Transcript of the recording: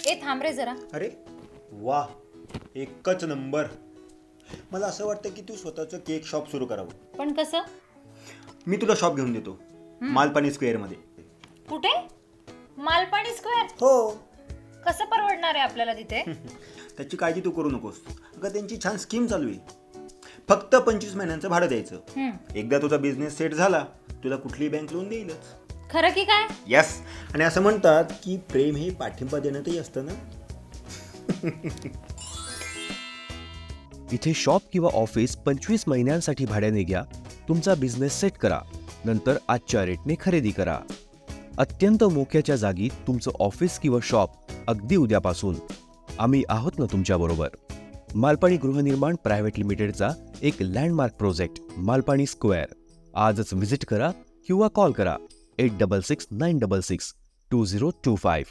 ए थांब रे जरा. अरे वा, एकच नंबर. मला असं वाटतं की तू स्वतःचं केक शॉप सुरू करावं. पण कसं? मी तुला शॉप घेऊन देतो, मालपाणी स्क्वेअरमध्ये. कुठे? मालपाणी स्क्वेअर? हो. कसं परवडणार आहे आपल्याला तिथे? त्याची काळजी तू करू नकोस. अगं त्यांची छान स्कीम चालू आहे. फक्त 25 महिन्यांचं भाडं द्यायचं. एकदा तुझा बिझनेस सेट झाला, तुला कुठलीही बँक लोन देईलच. खरं की काय? यस. आणि असं म्हणतात की प्रेम हे पाठिंबा देण्यातही असतं ना. इथे शॉप किंवा ऑफिस 25 महिन्यांसाठी भाड्याने घ्या, तुमचा बिझनेस सेट करा, नंतर आजच्या रेटने खरेदी करा. अत्यंत मोक्याच्या जागी तुमचं ऑफिस किंवा शॉप अगदी उद्यापासून. आम्ही आहोत ना तुमच्याबरोबर. मालपाणी गृहनिर्माण प्रायव्हेट लिमिटेडचा एक लँडमार्क प्रोजेक्ट मालपाणी स्क्वेअर. आजच व्हिजिट करा किंवा कॉल करा 8669662025.